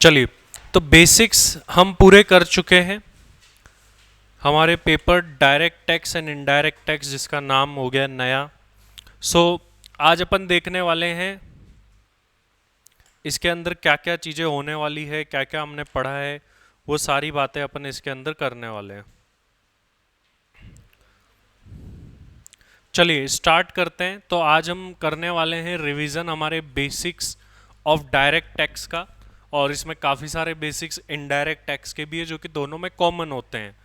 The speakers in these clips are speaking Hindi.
चलिए, तो बेसिक्स हम पूरे कर चुके हैं। हमारे paper direct tax and indirect tax जिसका नाम हो गया नया। आज अपन देखने वाले हैं इसके अंदर क्या क्या चीज़ें होने वाली है, क्या क्या हमने पढ़ा है, वो सारी बातें अपन इसके अंदर करने वाले हैं। चलिए स्टार्ट करते हैं। तो आज हम करने वाले हैं रिवीजन हमारे बेसिक्स ऑफ डायरेक्ट टैक्स का, और इसमें काफ़ी सारे बेसिक्स इनडायरेक्ट टैक्स के भी है जो कि दोनों में कॉमन होते हैं,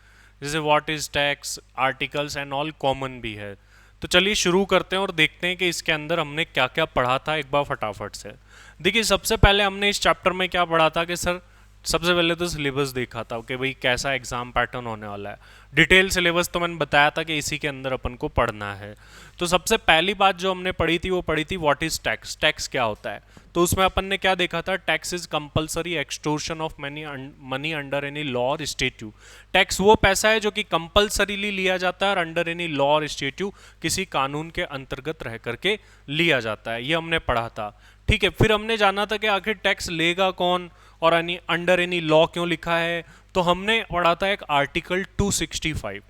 जैसे what is tax, articles and all common भी है। तो चलिए शुरू करते हैं और देखते हैं कि इसके अंदर हमने क्या क्या पढ़ा था एक बार फटाफट से। देखिए, सबसे पहले हमने इस चैप्टर में क्या पढ़ा था कि सर सबसे पहले तो सिलेबस देखा था कि भाई कैसा एग्जाम पैटर्न होने वाला है। डिटेल सिलेबस तो मैंने बताया था कि इसी के अंदर अपन को पढ़ना है। तो सबसे पहली बात जो हमने पढ़ी थी वो पढ़ी थी व्हाट इज टैक्स, टैक्स क्या होता है। तो उसमें अपन ने क्या देखा था, tax is compulsory extortion of money under any law और स्टेट्यू। टैक्स वो पैसा है जो कि कंपलसरीली लिया जाता है और अंडर एनी लॉ और स्टेट्यू किसी कानून के अंतर्गत रह करके लिया जाता है। ये हमने पढ़ा था, ठीक है। फिर हमने जाना था कि आखिर टैक्स लेगा कौन और अंडर एनी लॉ क्यों लिखा है। तो हमने पढ़ा था एक आर्टिकल 265।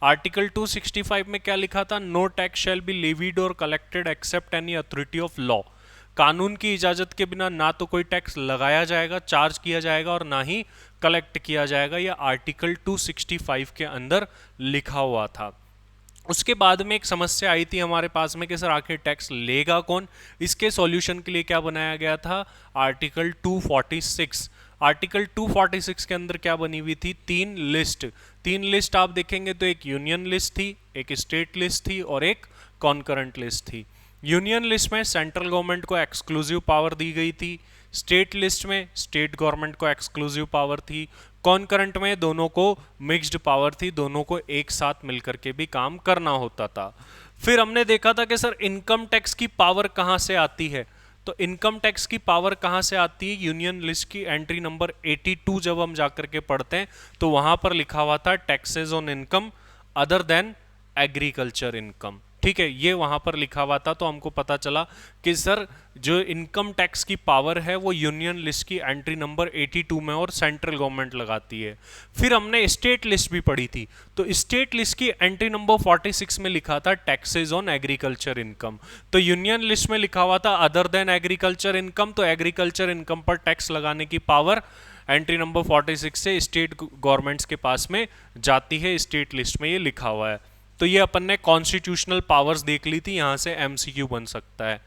आर्टिकल 265 में क्या लिखा था, no tax shall be levied और collected except any authority of law. कानून की इजाजत के बिना ना तो कोई टैक्स लगाया जाएगा, चार्ज किया जाएगा, और ना ही कलेक्ट किया जाएगा। यह आर्टिकल 265 के अंदर लिखा हुआ था। उसके बाद में एक समस्या आई थी हमारे पास में कि सर आखिर टैक्स लेगा कौन। इसके सॉल्यूशन के लिए क्या बनाया गया था, आर्टिकल 246। आर्टिकल 246 के अंदर क्या बनी हुई थी, तीन लिस्ट आप देखेंगे तो एक यूनियन लिस्ट थी, एक स्टेट लिस्ट थी और एक कॉन्करेंट लिस्ट थी। यूनियन लिस्ट में सेंट्रल गवर्नमेंट को एक्सक्लूसिव पावर दी गई थी, स्टेट लिस्ट में स्टेट गवर्नमेंट को एक्सक्लूसिव पावर थी, कॉन्करेंट में दोनों को मिक्स्ड पावर थी, दोनों को एक साथ मिलकर के भी काम करना होता था। फिर हमने देखा था कि सर इनकम टैक्स की पावर कहां से आती है। तो इनकम टैक्स की पावर कहां से आती है, यूनियन लिस्ट की एंट्री नंबर 82 जब हम जाकर के पढ़ते हैं तो वहां पर लिखा हुआ था taxes on income other than agriculture income, ठीक है। ये वहां पर लिखा हुआ था। तो हमको पता चला कि सर जो इनकम टैक्स की पावर है वो यूनियन लिस्ट की एंट्री नंबर 82 में और सेंट्रल गवर्नमेंट लगाती है। फिर हमने स्टेट लिस्ट भी पढ़ी थी। तो स्टेट लिस्ट की एंट्री नंबर 46 में लिखा था टैक्सेस ऑन एग्रीकल्चर इनकम। तो यूनियन लिस्ट में लिखा हुआ था अदर देन एग्रीकल्चर इनकम, तो एग्रीकल्चर इनकम पर टैक्स लगाने की पावर एंट्री नंबर 46 से स्टेट गवर्नमेंट्स के पास में जाती है। स्टेट लिस्ट में ये लिखा हुआ है। तो ये अपन ने कॉन्स्टिट्यूशनल पावर्स देख ली थी, यहां से एमसीक्यू बन सकता है।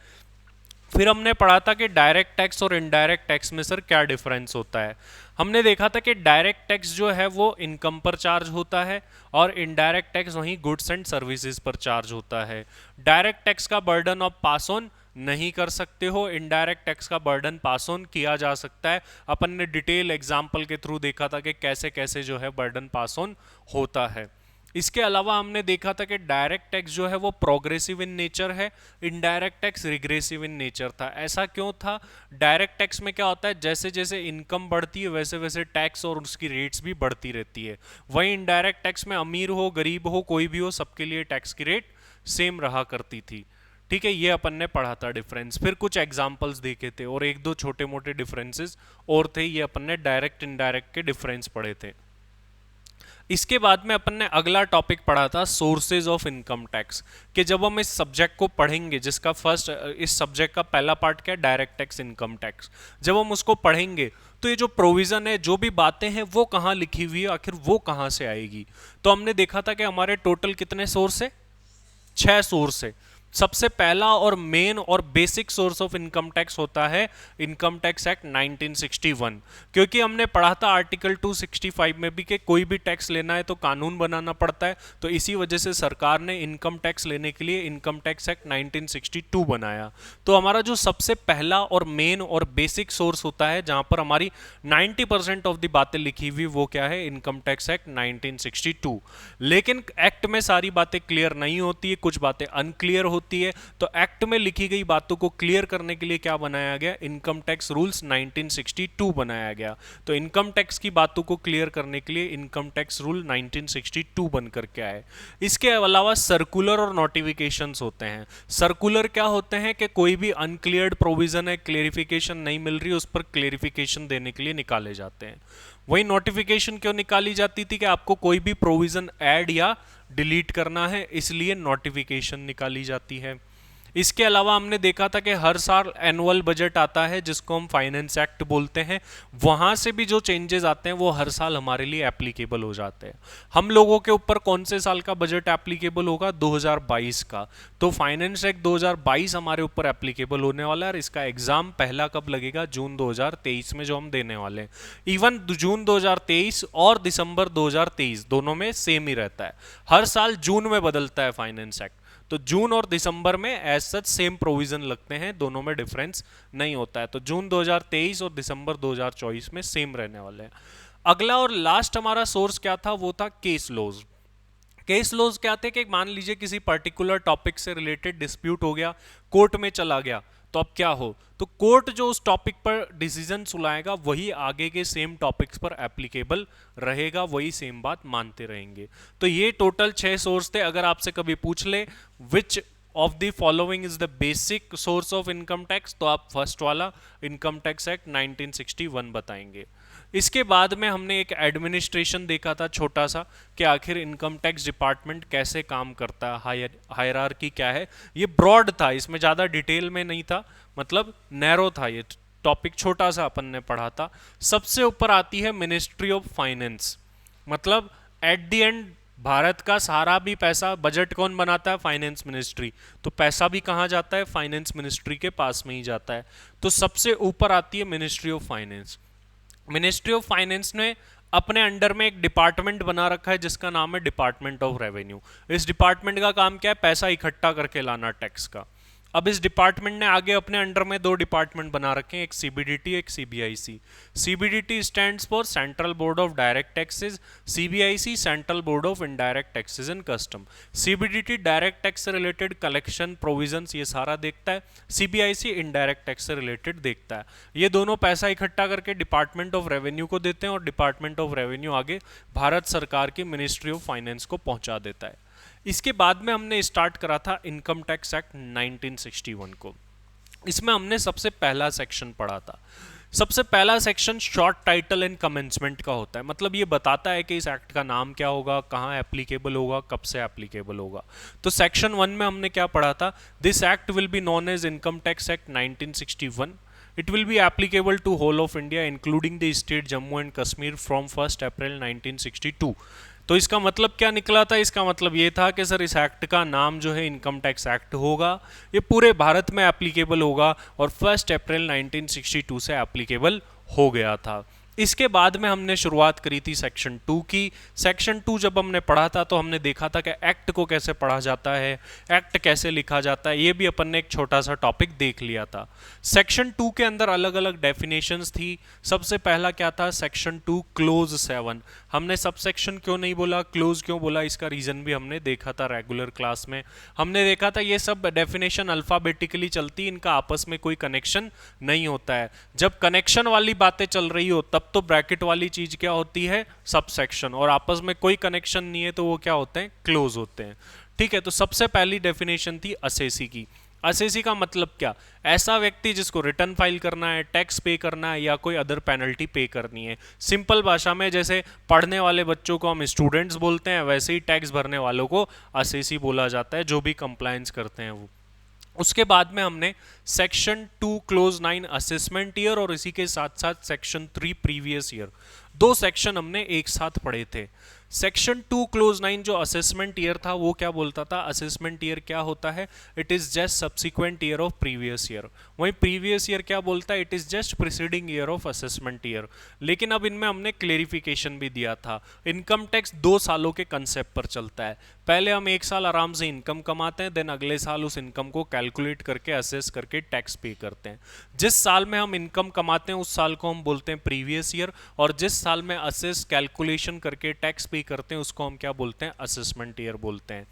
फिर हमने पढ़ा था कि डायरेक्ट टैक्स और इनडायरेक्ट टैक्स में सर क्या डिफरेंस होता है। हमने देखा था कि डायरेक्ट टैक्स जो है वो इनकम पर चार्ज होता है और इनडायरेक्ट टैक्स वहीं गुड्स एंड सर्विसेज पर चार्ज होता है। डायरेक्ट टैक्स का बर्डन ऑफ पास ऑन नहीं कर सकते हो, इनडायरेक्ट टैक्स का बर्डन पास ऑन किया जा सकता है। अपन ने डिटेल एग्जाम्पल के थ्रू देखा था कि कैसे कैसे जो है बर्डन पास ऑन होता है। इसके अलावा हमने देखा था कि डायरेक्ट टैक्स जो है वो प्रोग्रेसिव इन नेचर है, indirect tax regressive in nature था। ऐसा क्यों था, डायरेक्ट टैक्स में क्या होता है, जैसे जैसे इनकम बढ़ती है वैसे वैसे टैक्स और उसकी रेट्स भी बढ़ती रहती है। वहीं इनडायरेक्ट टैक्स में अमीर हो गरीब हो कोई भी हो सबके लिए टैक्स की रेट सेम रहा करती थी, ठीक है। ये अपन ने पढ़ा था डिफरेंस। फिर कुछ एग्जांपल्स देखे थे और एक दो छोटे मोटे डिफरेंसेस और थे। ये अपन ने डायरेक्ट इनडायरेक्ट के डिफरेंस पढ़े थे। इसके बाद में अपन ने अगला टॉपिक पढ़ा था सोर्सेज ऑफ इनकम टैक्स, कि जब हम इस सब्जेक्ट को पढ़ेंगे जिसका फर्स्ट इस सब्जेक्ट का पहला पार्ट क्या है, डायरेक्ट टैक्स इनकम टैक्स, जब हम उसको पढ़ेंगे तो ये जो प्रोविजन है, जो भी बातें हैं वो कहाँ लिखी हुई है, आखिर वो कहाँ से आएगी। तो हमने देखा था कि हमारे टोटल कितने सोर्स है, 6 सोर्स है। सबसे पहला और मेन और basic source of income tax होता है इनकम टैक्स एक्ट 1961, क्योंकि हमने पढ़ा था आर्टिकल 265 में भी कि कोई भी टैक्स लेना है तो कानून बनाना पड़ता है। तो इसी वजह से सरकार ने इनकम टैक्स लेने के लिए इनकम टैक्स एक्ट 1962 बनाया। तो हमारा जो सबसे पहला और मेन और बेसिक सोर्स होता है जहां पर हमारी 90% ऑफ द बातें लिखी हुई, वो क्या है, इनकम टैक्स एक्ट 1962। लेकिन एक्ट में सारी बातें क्लियर नहीं होती है, कुछ बातें अनक्लियर होती होती है, तो एक्ट में लिखी गई बातों को क्लियर करने के लिए क्या बनाया गया, इनकम टैक्स रूल्स 1962 बनाया गया। तो इनकम टैक्स की बातों को क्लियर करने के लिए इनकम टैक्स रूल 1962 बन करके आए। इसके अलावा सर्कुलर और नोटिफिकेशंस होते हैं। सर्कुलर क्या होते हैं कि कोई भी अनक्लियर्ड प्रोविजन है, क्लेरिफिकेशन नहीं मिल रही, उस पर क्लेरिफिकेशन देने के लिए निकाले जाते हैं। वही नोटिफिकेशन क्यों निकाली जाती थी कि आपको कोई भी प्रोविजन ऐड या डिलीट करना है, इसलिए नोटिफिकेशन निकाली जाती है। इसके अलावा हमने देखा था कि हर साल एनुअल बजट आता है जिसको हम फाइनेंस एक्ट बोलते हैं, वहां से भी जो चेंजेस आते हैं वो हर साल हमारे लिए एप्लीकेबल हो जाते हैं। हम लोगों के ऊपर कौन से साल का बजट एप्लीकेबल होगा, 2022 का। तो फाइनेंस एक्ट 2022 हमारे ऊपर एप्लीकेबल होने वाला है और इसका एग्जाम पहला कब लगेगा, जून 2023 में, जो हम देने वाले हैं। इवन जून 2023 और दिसंबर 2023 दोनों में सेम ही रहता है, हर साल जून में बदलता है फाइनेंस एक्ट। तो जून और दिसंबर में एज सच सेम प्रोविजन लगते हैं, दोनों में डिफरेंस नहीं होता है। तो जून 2023 और दिसंबर 2024 में सेम रहने वाले हैं। अगला और लास्ट हमारा सोर्स क्या था, वो था केस लॉज। केस लॉज क्या थे कि मान लीजिए किसी पर्टिकुलर टॉपिक से रिलेटेड डिस्प्यूट हो गया, कोर्ट में चला गया, तो अब क्या हो, तो कोर्ट जो उस टॉपिक पर डिसीजन सुनाएगा वही आगे के सेम टॉपिक्स पर एप्लीकेबल रहेगा, वही सेम बात मानते रहेंगे। तो ये टोटल 6 सोर्स थे। अगर आपसे कभी पूछ ले which of the following is the basic source of income tax, तो आप फर्स्ट वाला इनकम टैक्स एक्ट 1961 बताएंगे। इसके बाद में हमने एक एडमिनिस्ट्रेशन देखा था छोटा सा, कि आखिर इनकम टैक्स डिपार्टमेंट कैसे काम करता है, हायरार्की क्या है। ये ब्रॉड था, इसमें ज़्यादा डिटेल में नहीं था, मतलब नैरो था, ये टॉपिक छोटा सा अपन ने पढ़ा था। सबसे ऊपर आती है मिनिस्ट्री ऑफ फाइनेंस, मतलब एट द एंड भारत का सारा भी पैसा, बजट कौन बनाता है, फाइनेंस मिनिस्ट्री। तो पैसा भी कहाँ जाता है, फाइनेंस मिनिस्ट्री के पास में ही जाता है। तो सबसे ऊपर आती है ministry of finance. Ministry of finance ने अपने अंडर में एक डिपार्टमेंट बना रखा है जिसका नाम है डिपार्टमेंट ऑफ रेवेन्यू। इस डिपार्टमेंट का काम क्या है, पैसा इकट्ठा करके लाना टैक्स का। अब इस डिपार्टमेंट ने आगे अपने अंडर में 2 डिपार्टमेंट बना रखे हैं, एक सीबीडीटी, एक CBIC. CBDT stands for central board of direct taxes, CBIC central board of indirect taxes and custom. CBDT direct tax से रिलेटेड कलेक्शन, प्रोविजंस, ये सारा देखता है। सीबीआईसी इनडायरेक्ट टैक्स से रिलेटेड देखता है। ये दोनों पैसा इकट्ठा करके डिपार्टमेंट ऑफ रेवेन्यू को देते हैं और डिपार्टमेंट ऑफ रेवेन्यू आगे भारत सरकार की मिनिस्ट्री ऑफ फाइनेंस को पहुंचा देता है। इसके बाद में हमने स्टार्ट करा था इनकम टैक्स एक्ट 1961 को। इसमें हमने सबसे पहला सेक्शन पढ़ा था। सबसे पहला section short title and commencement का होता है, मतलब ये बताता है कि इस एक्ट का नाम क्या होगा, कहाँ एप्लीकेबल होगा, कब से एप्लीकेबल होगा। तो सेक्शन 1 में हमने क्या पढ़ा था, this act will be known as income tax act 1961। It will be applicable to whole of India including the state Jammu and Kashmir from 1st April 1962। तो इसका मतलब क्या निकला था, इसका मतलब ये था कि सर इस एक्ट का नाम जो है इनकम टैक्स एक्ट होगा, ये पूरे भारत में एप्लीकेबल होगा और 1 अप्रैल 1962 से एप्लीकेबल हो गया था। इसके बाद में हमने शुरुआत करी थी सेक्शन 2 की। सेक्शन 2 जब हमने पढ़ा था तो हमने देखा था कि एक्ट को कैसे पढ़ा जाता है, एक्ट कैसे लिखा जाता है, ये भी अपन ने एक छोटा सा टॉपिक देख लिया था। सेक्शन 2 के अंदर अलग अलग डेफिनेशंस थी। सबसे पहला क्या था, सेक्शन 2 क्लोज 7। हमने सब सेक्शन क्यों नहीं बोला, क्लोज क्यों बोला, इसका रीजन भी हमने देखा था रेगुलर क्लास में। हमने देखा था ये सब डेफिनेशन अल्फाबेटिकली चलती, इनका आपस में कोई कनेक्शन नहीं होता है। जब कनेक्शन वाली बातें चल रही हो तब तो ब्रैकेट वाली चीज क्या होती है, सब सेक्शन, और आपस में कोई कनेक्शन नहीं है तो वो क्या होते हैं, क्लोज होते हैं। ठीक है, तो सबसे पहली डेफिनेशन थी असेसी की। असेसी का मतलब क्या, ऐसा व्यक्ति जिसको रिटर्न फाइल करना है, टैक्स पे करना है या कोई अदर पेनल्टी पे करनी है। सिंपल भाषा में जैसे पढ़ने वाले बच्चों को हम स्टूडेंट्स बोलते हैं, वैसे ही टैक्स भरने वालों को असेसी बोला जाता है, जो भी कंप्लायंस करते हैं वो। उसके बाद में हमने सेक्शन 2 क्लोज 9 असेसमेंट ईयर और इसी के साथ साथ सेक्शन 3 प्रीवियस ईयर, 2 सेक्शन हमने एक साथ पढ़े थे। सेक्शन 2 क्लोज 9 जो असेसमेंट ईयर था वो क्या बोलता था, असेसमेंट ईयर क्या होता है, it is just subsequent year of previous year. वहीं प्रीवियस ईयर क्या बोलता है, it is just preceding year of assessment year. लेकिन अब इनमें हमने क्लेरिफिकेशन भी दिया था। इनकम टैक्स 2 सालों के कंसेप्ट पर चलता है। पहले हम 1 साल आराम से इनकम कमाते हैं, देन अगले साल उस इनकम को कैलकुलेट करके असेस करके टैक्स पे करते हैं। जिस साल में हम इनकम कमाते हैं उस साल को हम बोलते हैं प्रीवियस ईयर, और जिस साल में असेस कैलकुलेशन करके टैक्स पे करते हैं उसको हम क्या बोलते हैं, असेसमेंट ईयर बोलते हैं।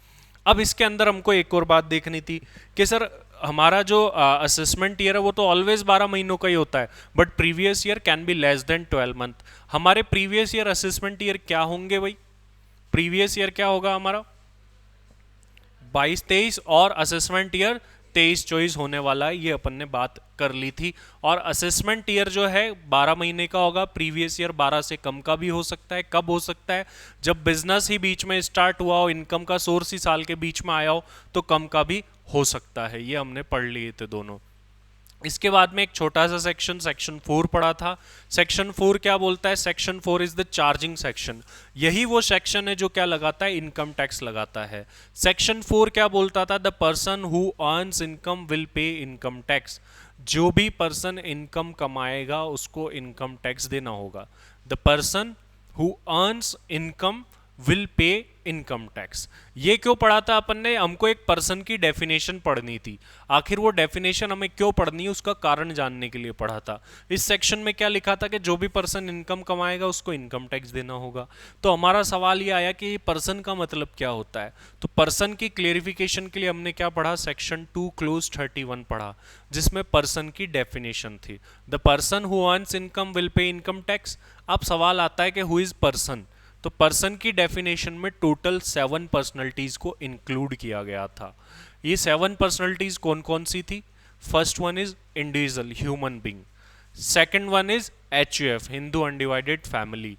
अब इसके अंदर हमको एक और बात देखनी थी कि सर हमारा जो असेसमेंट ईयर है वो तो ऑलवेज 12 महीनों का ही होता है, but previous year can be less than 12 month. हमारे प्रीवियस ईयर असेसमेंट ईयर क्या होंगे भाई? प्रीवियस ईयर क्या होगा हमारा? 22-23, और असेसमेंट ईयर 23-24 होने वाला है, ये अपन ने बात कर ली थी। और असेसमेंट ईयर जो है 12 महीने का होगा, प्रीवियस ईयर 12 से कम का भी हो सकता है। कब हो सकता है? जब बिजनेस ही बीच में स्टार्ट हुआ हो, इनकम का सोर्स ही साल के बीच में आया हो, तो कम का भी हो सकता है। ये हमने पढ़ लिए थे दोनों। इसके बाद में एक छोटा सा सेक्शन, सेक्शन 4 पढ़ा था। सेक्शन 4 क्या बोलता है? Section 4 is the charging section. यही वो सेक्शन है जो क्या लगाता है? इनकम टैक्स लगाता है। सेक्शन 4 क्या बोलता था? The person who earns income will pay income tax. जो भी पर्सन इनकम कमाएगा उसको इनकम टैक्स देना होगा। The person who earns income will pay income tax. ये क्यों पढ़ा था अपन ने? हमको एक पर्सन की डेफिनेशन पढ़नी थी। आखिर वो डेफिनेशन हमें क्यों पढ़नी है, उसका कारण जानने के लिए पढ़ा था। इस सेक्शन में क्या लिखा था कि जो भी पर्सन इनकम कमाएगा उसको इनकम टैक्स देना होगा। तो हमारा सवाल ये आया कि पर्सन का मतलब क्या होता है। तो पर्सन की क्लेरिफिकेशन के लिए हमने क्या पढ़ा? सेक्शन 2 क्लोज 31 पढ़ा, जिसमें पर्सन की डेफिनेशन थी। The person who earns income will pay income tax. अब सवाल आता है कि हु इज पर्सन? तो पर्सन की डेफिनेशन में टोटल 7 पर्सनैलिटीज को इंक्लूड किया गया था। ये 7 पर्सनैलिटीज कौन कौन सी थी? First one is individual, human being. Second one is HUF, Hindu undivided family.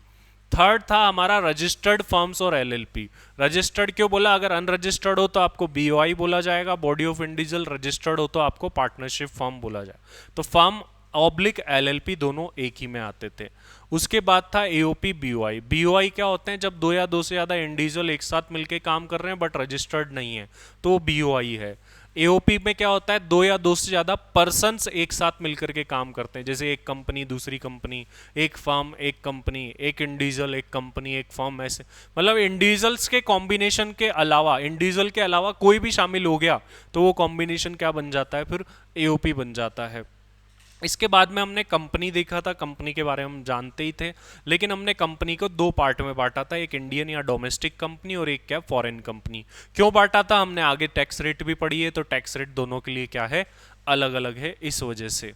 Third था हमारा रजिस्टर्ड फर्म्स और LLP। रजिस्टर्ड क्यों बोला? अगर अनरजिस्टर्ड हो तो आपको BOI बोला जाएगा, बॉडी ऑफ इंडिविजुअल। रजिस्टर्ड हो तो आपको पार्टनरशिप फर्म बोला जाए। तो फर्म ऑब्लिक LLP दोनों एक ही में आते थे। उसके बाद था AOP BOI। BOI क्या होते हैं? जब 2 या 2 से ज्यादा इंडिविजुअल एक साथ मिलकर काम कर रहे हैं बट रजिस्टर्ड नहीं है, तो वो BOI है। AOP में क्या होता है? 2 या 2 से ज्यादा पर्सन्स एक साथ मिलकर के काम करते हैं, जैसे एक कंपनी दूसरी कंपनी, एक फर्म एक कंपनी, एक इंडिविजुअल एक कंपनी एक फर्म, ऐसे मतलब इंडिविजुअल्स के कॉम्बिनेशन के अलावा, इंडिविजुअल के अलावा कोई भी शामिल हो गया तो वो कॉम्बिनेशन क्या बन जाता है? फिर AOP बन जाता है। इसके बाद में हमने कंपनी देखा था। कंपनी के बारे में हम जानते ही थे, लेकिन हमने कंपनी को 2 पार्ट में बांटा था, एक इंडियन या डोमेस्टिक कंपनी और एक क्या? Foreign company. क्यों बांटा था? हमने आगे टैक्स रेट भी पढ़ी है, तो टैक्स रेट दोनों के लिए क्या है? अलग अलग है, इस वजह से।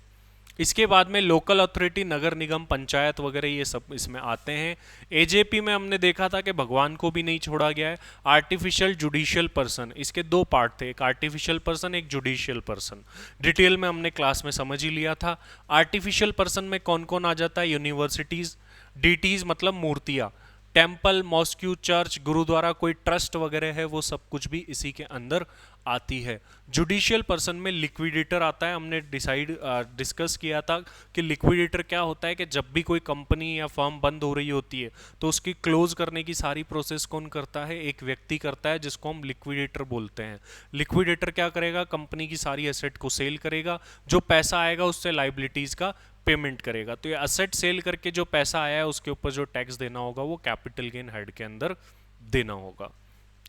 इसके बाद में लोकल अथॉरिटी, नगर निगम, पंचायत वगैरह ये सब इसमें आते हैं। AJP में हमने देखा था कि भगवान को भी नहीं छोड़ा गया है। आर्टिफिशियल जुडिशियल पर्सन, इसके 2 पार्ट थे, एक आर्टिफिशियल पर्सन एक जुडिशियल पर्सन। डिटेल में हमने क्लास में समझ ही लिया था। आर्टिफिशियल पर्सन में कौन कौन आ जाता है? यूनिवर्सिटीज, DTs मतलब मूर्तियाँ, टेम्पल, मॉस्क्यू, चर्च, गुरुद्वारा, कोई ट्रस्ट वगैरह है, वो सब कुछ भी इसी के अंदर आती है। जुडिशियल पर्सन में लिक्विडेटर आता है। हमने डिस्कस किया था कि लिक्विडेटर क्या होता है कि जब भी कोई कंपनी या फर्म बंद हो रही होती है तो उसकी क्लोज करने की सारी प्रोसेस कौन करता है? एक व्यक्ति करता है, जिसको हम लिक्विडेटर बोलते हैं। लिक्विडेटर क्या करेगा? कंपनी की सारी एसेट को सेल करेगा, जो पैसा आएगा उससे लाइबिलिटीज का पेमेंट करेगा। तो ये असेट सेल करके जो पैसा आया है उसके ऊपर जो टैक्स देना होगा वो कैपिटल गेन हेड के अंदर देना होगा।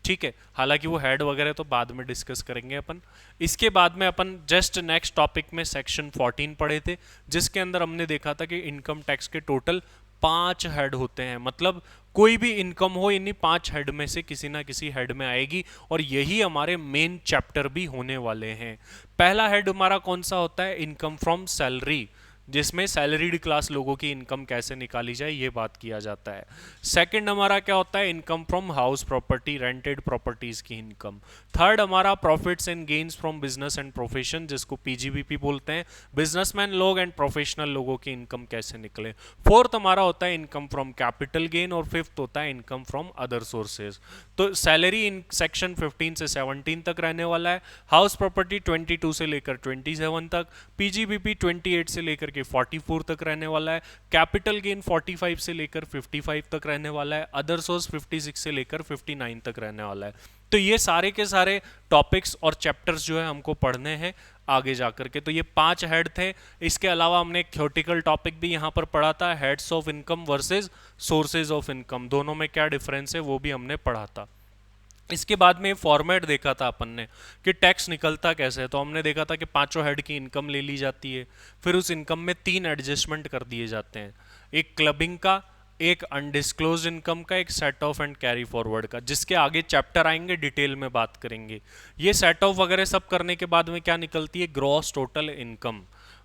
ठीक है, हालांकि वो हेड वगैरह तो बाद में डिस्कस करेंगे अपन। इसके बाद में अपन जस्ट नेक्स्ट टॉपिक में सेक्शन 14 पढ़े थे, जिसके अंदर हमने देखा था कि इनकम टैक्स के टोटल 5 हेड होते हैं। मतलब कोई भी इनकम हो, इन्हीं 5 हेड में से किसी ना किसी हेड में आएगी, और यही हमारे मेन चैप्टर भी होने वाले हैं। पहला हेड हमारा कौन सा होता है? इनकम फ्रॉम सैलरी, जिसमें सैलरीड क्लास लोगों की इनकम कैसे निकाली जाए ये बात किया जाता है। सेकंड हमारा क्या होता है? Income from house property, rented properties की इनकम। थर्ड हमारा profits and gains from business and profession, जिसको PGBP बोलते हैं, बिजनेसमैन लोग एंड प्रोफेशनल लोगों की इनकम कैसे निकले। फोर्थ हमारा होता है इनकम फ्रॉम कैपिटल गेन, और फिफ्थ होता है इनकम फ्रॉम अदर सोर्सेज। तो सैलरी इन सेक्शन 15 से 17 तक रहने वाला है, हाउस प्रॉपर्टी 22 से लेकर 27 तक, PGBP 28 से लेकर के 44 तक रहने वाला है, कैपिटल गेन 45 से लेकर 55 तक रहने वाला है, अदर सोर्स 56 से लेकर 59 तक रहने वाला है। तो ये सारे के सारे टॉपिक्स और चैप्टर्स जो है हमको पढ़ने हैं आगे जाकर के। तो ये 5 हेड थे। इसके अलावा हमने एक थ्योरेटिकल टॉपिक भी यहाँ पर पढ़ा था, heads of income versus sources of income, दोनों में क्या डिफरेंस है वो भी हमने पढ़ा था। इसके बाद में फॉर्मेट देखा था अपन ने कि टैक्स निकलता कैसे है। तो हमने देखा था कि 5 हेड की इनकम ले ली जाती है, फिर उस इनकम में 3 एडजस्टमेंट कर दिए जाते हैं, एक क्लबिंग का, एक अनडिस्क्लोज इनकम का, एक set of and carry forward का, जिसके आगे चैप्टर आएंगे डिटेल में बात करेंगे। ये सेट ऑफ वगैरह सब करने के बाद में क्या निकलती है, gross total income.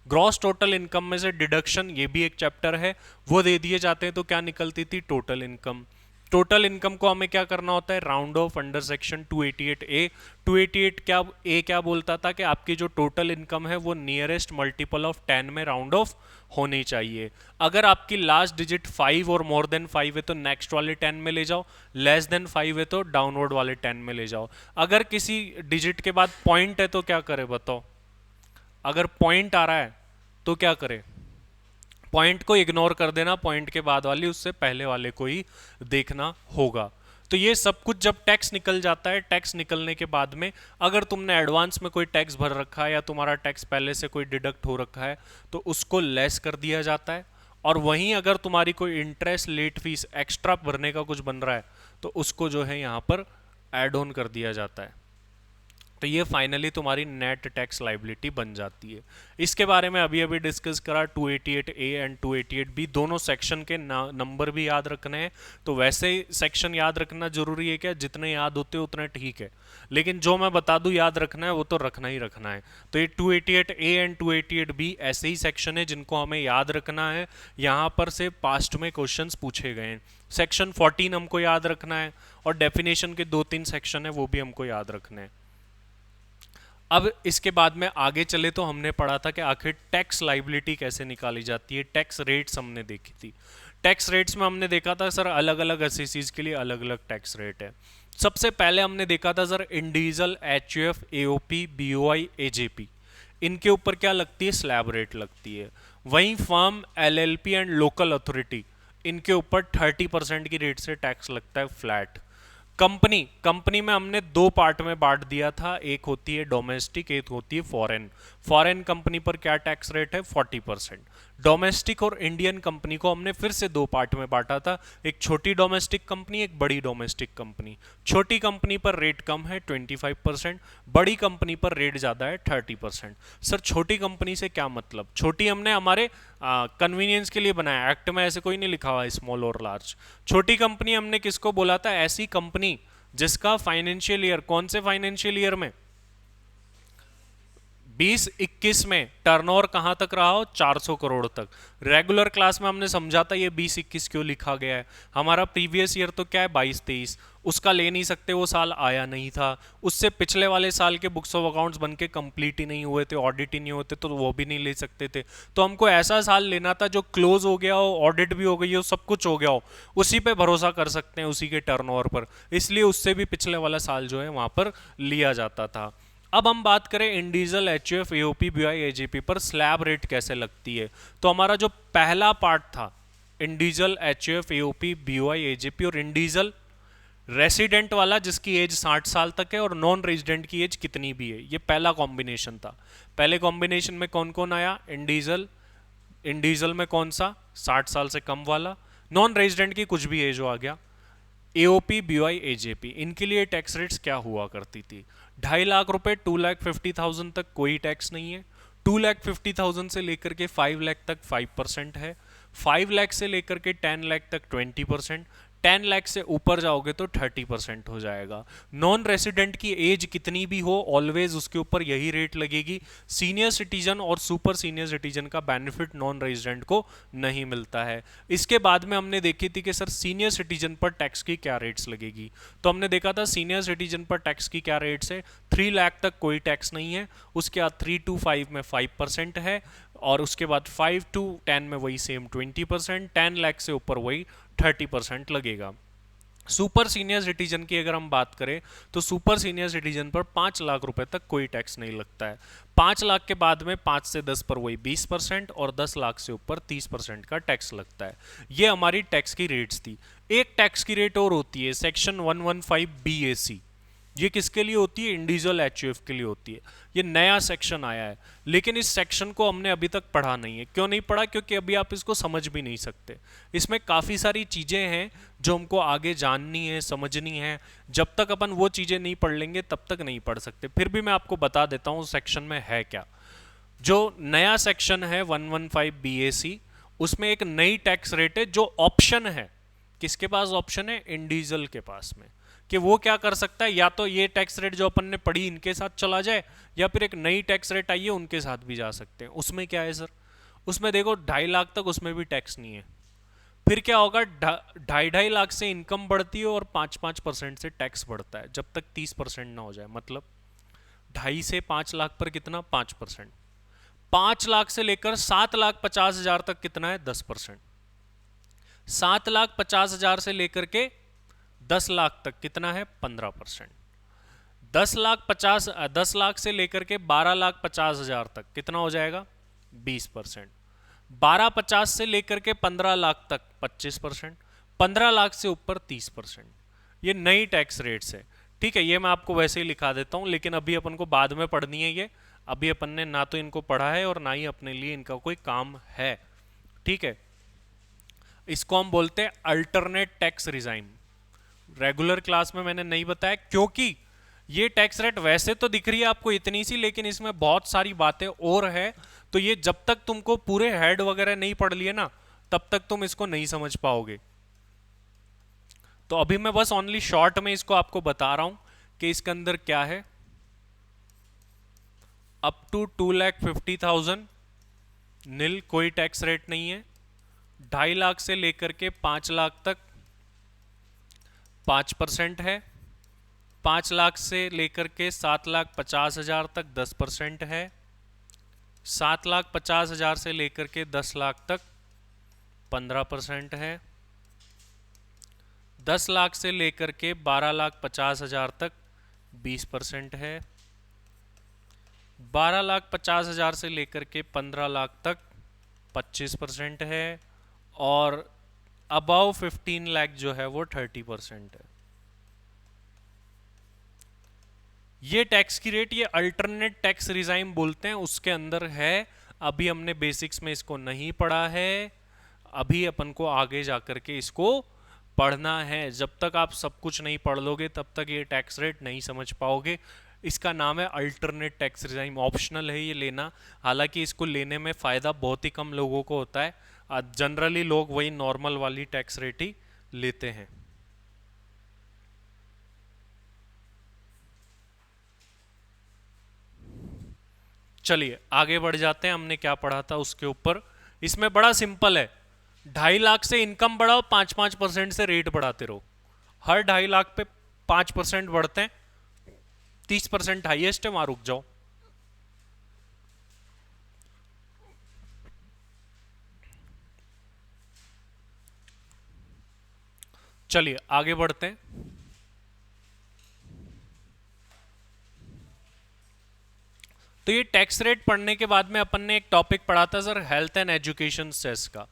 Gross total income में से डिडक्शन, ये भी एक चैप्टर है, वो दे दिए जाते हैं, तो क्या निकलती थी, टोटल इनकम। टोटल इनकम को हमें क्या करना होता है, round of under section 288A। 288 क्या बोलता था कि आपकी जो टोटल इनकम है वो नियरेस्ट मल्टीपल ऑफ 10 में राउंड ऑफ होनी चाहिए। अगर आपकी लास्ट डिजिट 5 और मोर देन 5 है तो नेक्स्ट वाले 10 में ले जाओ, लेस देन 5 है तो डाउनवर्ड वाले 10 में ले जाओ। अगर किसी डिजिट के बाद पॉइंट है तो क्या करे बताओ, अगर पॉइंट आ रहा है तो क्या करे, पॉइंट को इग्नोर कर देना, पॉइंट के बाद वाली उससे पहले वाले को ही देखना होगा। तो ये सब कुछ जब टैक्स निकल जाता है, टैक्स निकलने के बाद में अगर तुमने एडवांस में कोई टैक्स भर रखा है या तुम्हारा टैक्स पहले से कोई डिडक्ट हो रखा है तो उसको लेस कर दिया जाता है। और वहीं अगर तुम्हारी कोई इंटरेस्ट, लेट फीस, एक्स्ट्रा भरने का कुछ बन रहा है तो उसको जो है यहाँ पर एड ऑन कर दिया जाता है। तो ये फाइनली तुम्हारी नेट टैक्स लाइबिलिटी बन जाती है। इसके बारे में अभी अभी डिस्कस करा, 288A एंड 288B दोनों सेक्शन के नंबर भी याद रखने हैं। तो वैसे ही सेक्शन याद रखना जरूरी है क्या, जितने याद होते उतने ठीक है, लेकिन जो मैं बता दूं याद रखना है वो तो रखना ही रखना है। तो ये 288A एंड 288B ऐसे ही सेक्शन है जिनको हमें याद रखना है। यहाँ पर से पास्ट में क्वेश्चंस पूछे गए हैं। सेक्शन 14 हमको याद रखना है और डेफिनेशन के 2-3 सेक्शन है वो भी हमको याद रखने हैं। अब इसके बाद में आगे चले तो हमने पढ़ा था कि आखिर टैक्स लाइबिलिटी कैसे निकाली जाती है, टैक्स रेट्स हमने देखी थी। टैक्स रेट्स में हमने देखा था सर अलग अलग एसईसीज के लिए अलग अलग टैक्स रेट है। सबसे पहले हमने देखा था sir individual, HUF, AOP, BOI, AJP, इनके ऊपर क्या लगती है, स्लैब रेट लगती है। वहीं firm, LLP and local authority, इनके ऊपर 30% की रेट से टैक्स लगता है फ्लैट। कंपनी में हमने दो पार्ट में बांट दिया था, एक होती है डोमेस्टिक, एक होती है फॉरेन। फॉरेन कंपनी पर क्या टैक्स रेट है, 40%। डोमेस्टिक और इंडियन कंपनी को हमने फिर से दो पार्ट में बांटा था, एक छोटी डोमेस्टिक कंपनी, एक बड़ी डोमेस्टिक कंपनी। छोटी कंपनी पर रेट कम है 25%, बड़ी कंपनी पर रेट ज्यादा है 30%। सर छोटी कंपनी से क्या मतलब, छोटी हमने हमारे कन्वीनियंस के लिए बनाया, एक्ट में ऐसे कोई नहीं लिखा हुआ स्मॉल और लार्ज। छोटी कंपनी हमने किसको बोला था, ऐसी कंपनी जिसका फाइनेंशियल ईयर, कौन से फाइनेंशियल ईयर में, 20-21 में टर्नओवर कहां तक रहा हो, 400 करोड़ तक। रेगुलर क्लास में हमने समझा था ये 20-21 क्यों लिखा गया है। हमारा प्रीवियस ईयर तो क्या है, 22-23, उसका ले नहीं सकते, वो साल आया नहीं था। उससे पिछले वाले साल के बुक्स ऑफ अकाउंट्स बन के कंप्लीट ही नहीं हुए थे, ऑडिट ही नहीं होते, तो वो भी नहीं ले सकते थे। तो हमको ऐसा साल लेना था जो क्लोज हो गया हो, ऑडिट भी हो गई हो, सब कुछ हो गया हो, उसी पे भरोसा कर सकते हैं, उसी के टर्नओवर पर। इसलिए उससे भी पिछले वाला साल जो है वहां पर लिया जाता था। अब हम बात करें individual, HUF, AOP, BI, AJP पर स्लैब रेट कैसे लगती है। तो हमारा जो पहला पार्ट था individual, HUF, AOP, BOI, AJP, और इंडिविजुअल रेसिडेंट वाला जिसकी एज 60 साल तक है और नॉन रेजिडेंट की एज कितनी भी है, ये पहला कॉम्बिनेशन था। पहले कॉम्बिनेशन में कौन कौन आया, इंडिविजुअल में कौन सा, 60 साल से कम वाला, नॉन रेजिडेंट की कुछ भी एज हो आ गया, एओपी, बीओआई, एजेपी। इनके लिए टैक्स रेट्स क्या हुआ करती थी, 2.5 लाख रुपए 2,50,000 तक कोई टैक्स नहीं है, 2,50,000 से लेकर के 5 लाख तक 5% है, 5 लाख से लेकर के 10 लाख तक 20%, 10 लाख से ऊपर जाओगे तो 30% हो जाएगा। नॉन रेसिडेंट की एज कितनी भी हो ऑलवेज उसके ऊपर यही रेट लगेगी। सीनियर सिटीजन और सुपर सीनियर सिटीजन का बेनिफिट नॉन रेजिडेंट को नहीं मिलता है। इसके बाद में हमने देखी थी कि सर सीनियर सिटीजन पर टैक्स की क्या रेट्स लगेगी। तो हमने देखा था सीनियर सिटीजन पर टैक्स की क्या रेट्स है, 3 लाख तक कोई टैक्स नहीं है, उसके बाद 3 to 5 में 5% है, और उसके बाद 5 to 10 में वही सेम 20%, 10 लाख से ऊपर वही 30% लगेगा। सुपर सीनियर सिटीजन की अगर हम बात करें तो सुपर सीनियर सिटीजन पर 5 लाख रुपए तक कोई टैक्स नहीं लगता है। 5 लाख के बाद में 5 से 10 पर वही 20% और 10 लाख से ऊपर 30% का टैक्स लगता है। ये हमारी टैक्स की रेट्स थी। एक टैक्स की रेट और होती है सेक्शन 115 BAC, ये किसके लिए होती है, इंडिविजुअल एचयूएफ के लिए होती है। ये नया सेक्शन आया है, लेकिन इस सेक्शन को हमने अभी तक पढ़ा नहीं है। क्यों नहीं पढ़ा, क्योंकि अभी आप इसको समझ भी नहीं सकते। इसमें काफ़ी सारी चीज़ें हैं जो हमको आगे जाननी है, समझनी है। जब तक अपन वो चीज़ें नहीं पढ़ लेंगे तब तक नहीं पढ़ सकते। फिर भी मैं आपको बता देता हूँ सेक्शन में है क्या। जो नया सेक्शन है 115 BAC, उसमें एक नई टैक्स रेट है जो ऑप्शन है, किसके पास ऑप्शन है? इंडिविजुअल के पास में, कि वो क्या कर सकता है, या तो ये टैक्स रेट जो अपन ने पढ़ी इनके साथ चला जाए, या फिर एक नई टैक्स रेट आई है उनके साथ भी जा सकते हैं। उसमें क्या है सर, उसमें देखो 2.5 लाख तक उसमें भी टैक्स नहीं है। फिर क्या होगा, 2.5 लाख से इनकम बढ़ती है और 5-5% से टैक्स बढ़ता है, जब तक 30% ना हो जाए। मतलब 2.5 से 5 लाख पर कितना? 5%। 5 लाख से लेकर 7,50,000 तक कितना है? 10%। 7,50,000 से लेकर के 10 लाख तक कितना है? 15%। 10 लाख से लेकर के 12,50,000 तक कितना हो जाएगा? 20%। 12,50 से लेकर के 15 लाख तक 25%। 15 लाख से ऊपर 30%। ये नई टैक्स रेट्स है, ठीक है। ये मैं आपको वैसे ही लिखा देता हूं, लेकिन अभी अपन को बाद में पढ़नी है ये। अभी अपन ने ना तो इनको पढ़ा है और ना ही अपने लिए इनका कोई काम है, ठीक है। इसको हम बोलते हैं alternate tax regime. Regular class में मैंने नहीं बताया, क्योंकि ये टैक्स रेट वैसे तो दिख रही है आपको इतनी सी, लेकिन इसमें बहुत सारी बातें और है। तो ये जब तक तुमको पूरे हेड वगैरह नहीं पढ़ लिए ना, तब तक तुम इसको नहीं समझ पाओगे। तो अभी मैं बस ओनली शॉर्ट में इसको आपको बता रहा हूं कि इसके अंदर क्या है। अप टू 2,50,000 नील, कोई टैक्स रेट नहीं है। 2.5 लाख से लेकर के 5 लाख तक 5% है। 5 लाख से लेकर के 7,50,000 तक 10% है। 7,50,000 से लेकर के 10 लाख तक 15% है। 10 लाख से लेकर के 12,50,000 तक 20% है। 12,50,000 से लेकर के 15 लाख तक 25% है। और अबव 15 लाख जो है वो 30% है। ये टैक्स की रेट, ये अल्टरनेट टैक्स रिजाइम बोलते हैं, उसके अंदर है। अभी हमने बेसिक्स में इसको नहीं पढ़ा है, अभी अपन को आगे जाकर के इसको पढ़ना है। जब तक आप सब कुछ नहीं पढ़ लोगे तब तक ये टैक्स रेट नहीं समझ पाओगे। इसका नाम है अल्टरनेट टैक्स रिजाइम। ऑप्शनल है ये लेना, हालांकि इसको लेने में फ़ायदा बहुत ही कम लोगों को होता है। जनरली लोग वही नॉर्मल वाली टैक्स रेट ही लेते हैं। चलिए आगे बढ़ जाते हैं, हमने क्या पढ़ा था उसके ऊपर। इसमें बड़ा सिंपल है, 2.5 लाख से इनकम बढ़ाओ, 5-5% से रेट बढ़ाते रहो। हर 2.5 लाख पे 5% बढ़ते हैं, 30% हाईएस्ट है, वहां रुक जाओ। चलिए आगे बढ़ते हैं। तो ये टैक्स रेट पढ़ने के बाद में अपन ने एक टॉपिक पढ़ा था sir, health and education cess का।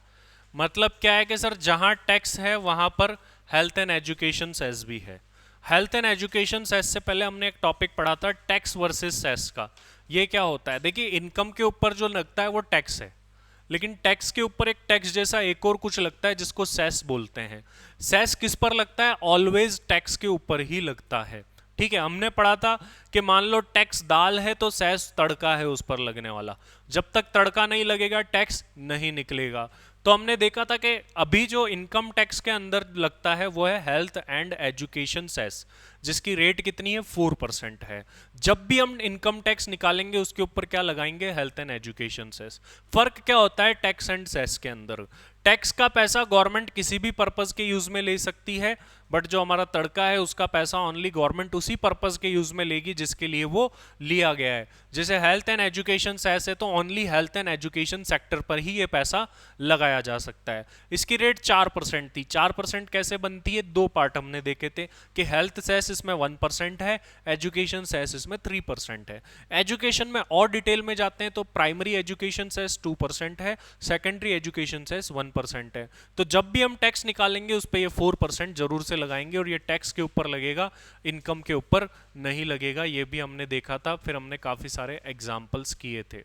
मतलब क्या है कि सर जहां टैक्स है वहां पर हेल्थ एंड एजुकेशन सेस भी है। हेल्थ एंड एजुकेशन सेस से पहले हमने एक टॉपिक पढ़ा था टैक्स वर्सेस सेस का। ये क्या होता है, देखिए इनकम के ऊपर जो लगता है वो टैक्स है, लेकिन टैक्स के ऊपर एक टैक्स जैसा एक और कुछ लगता है जिसको सेस बोलते हैं। सेस किस पर लगता है? ऑलवेज टैक्स के ऊपर ही लगता है, ठीक है। हमने पढ़ा था कि मान लो टैक्स दाल है तो सेस तड़का है उस पर लगने वाला, जब तक तड़का नहीं लगेगा टैक्स नहीं निकलेगा। तो हमने देखा था कि अभी जो इनकम टैक्स के अंदर लगता है वो है हेल्थ एंड एजुकेशन सेस, जिसकी रेट कितनी है? 4% है। जब भी हम इनकम टैक्स निकालेंगे उसके ऊपर क्या लगाएंगे? Health and education cess. फर्क क्या होता है टैक्स एंड सेस के अंदर? टैक्स का पैसा गवर्नमेंट किसी भी पर्पस के यूज में ले सकती है, बट जो हमारा तड़का है उसका पैसा ओनली गवर्नमेंट उसी पर्पस के यूज में लेगी जिसके लिए वो लिया गया है। जैसे हेल्थ एंड एजुकेशन सेस है तो only health and education sector पर ही ये पैसा लगाया जा सकता है। इसकी रेट 4% थी। 4% कैसे बनती है? दो पार्ट हमने देखे थे कि हेल्थ सेस इसमें 1% है, एजुकेशन सेस इसमें 3% है। एजुकेशन में और डिटेल में जाते हैं तो प्राइमरी एजुकेशन सेस 2% है, सेकेंडरी एजुकेशन सेस 1% है। तो जब भी हम टैक्स निकालेंगे उस पर ये 4% जरूर से लगाएंगे, और ये टैक्स के ऊपर लगेगा, इनकम के ऊपर नहीं लगेगा। ये भी हमने देखा था, फिर हमने काफी सारे एग्जाम्पल्स किए थे।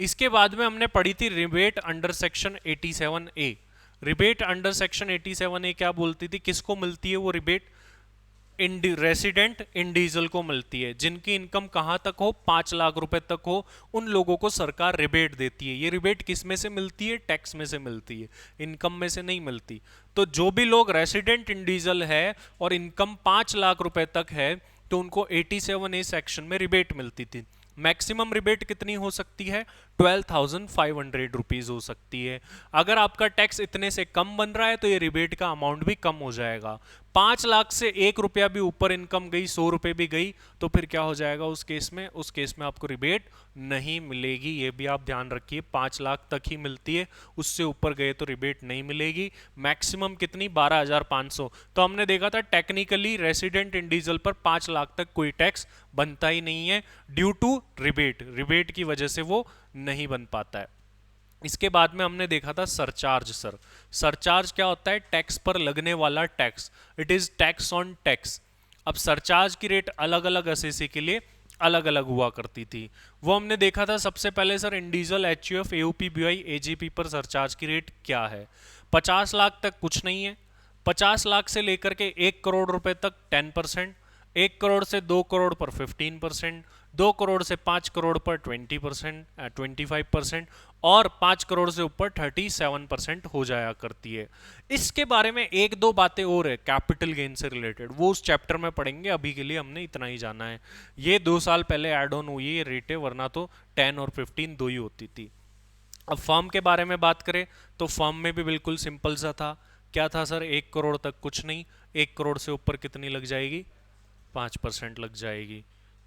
इसके बाद में हमने पढ़ी थी rebate under section 87A। Rebate under section 87A क्या बोलती थी, किसको मिलती है वो रिबेट? रेसिडेंट इंडिविजुअल को मिलती है, जिनकी इनकम कहाँ तक हो, 5 लाख रुपए तक हो, उन लोगों को सरकार रिबेट देती है। ये रिबेट किस में से मिलती है, टैक्स में से मिलती है, इनकम में से नहीं मिलती। तो जो भी लोग रेसिडेंट इंडिविजुअल है और इनकम 5 लाख रुपए तक है, तो उनको 87A सेक्शन में रिबेट मिलती थी। मैक्सिमम रिबेट कितनी हो सकती है, 12,500 रुपीज हो सकती है। अगर आपका टैक्स इतने से कम बन रहा है तो ये रिबेट का अमाउंट भी कम हो जाएगा। 5 लाख से 1 रुपया भी ऊपर इनकम गई, 100 रुपए भी गई, तो फिर क्या हो जाएगा उस केस में, उस केस में आपको रिबेट नहीं मिलेगी। ये भी आप ध्यान रखिए, 5 लाख तक ही मिलती है, उससे ऊपर गए तो रिबेट नहीं मिलेगी। मैक्सिमम कितनी, 12,500। तो हमने देखा था टेक्निकली रेसिडेंट इंडिविजुअल पर 5 लाख तक कोई टैक्स बनता ही नहीं है, ड्यू टू रिबेट, रिबेट की वजह से वो नहीं बन पाता है। इसके बाद में हमने देखा था सरचार्ज। सर सरचार्ज क्या होता है, टैक्स पर लगने वाला tax, it is tax on tax. अब सरचार्ज की रेट अलग अलग एसएससी के लिए अलग अलग हुआ करती थी। वो हमने देखा था सबसे पहले sir, individual HUF AOP BY AGP पर सरचार्ज की रेट क्या है। 50 लाख तक कुछ नहीं है, 50 लाख से लेकर के 1 करोड़ रुपए तक 10%, 1 करोड़ से 2 करोड़ पर 15%, 2 करोड़ से 5 करोड़ पर 20%, 25%, और 5 करोड़ से ऊपर 37% हो जाया करती है। इसके बारे में एक दो बातें और है कैपिटल गेन से रिलेटेड, वो उस चैप्टर में पढ़ेंगे, अभी के लिए हमने इतना ही जाना है। ये 2 साल पहले ऐड ऑन हुई है रेट है, वरना तो 10 और 15 दो ही होती थी। अब फर्म के बारे में बात करें तो फर्म में भी बिल्कुल सिंपल सा था। क्या था सर, 1 करोड़ तक कुछ नहीं, 1 करोड़ से ऊपर कितनी लग जाएगी, 5% लग जाएगी।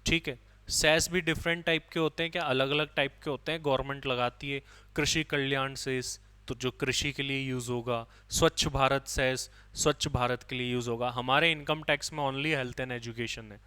ठीक है। सेस भी डिफरेंट टाइप के होते हैं, क्या अलग अलग टाइप के होते हैं, गवर्नमेंट लगाती है। कृषि कल्याण सेस, तो जो कृषि के लिए यूज होगा। स्वच्छ भारत सेस, स्वच्छ भारत के लिए यूज होगा। हमारे इनकम टैक्स में ओनली हेल्थ एंड एजुकेशन है।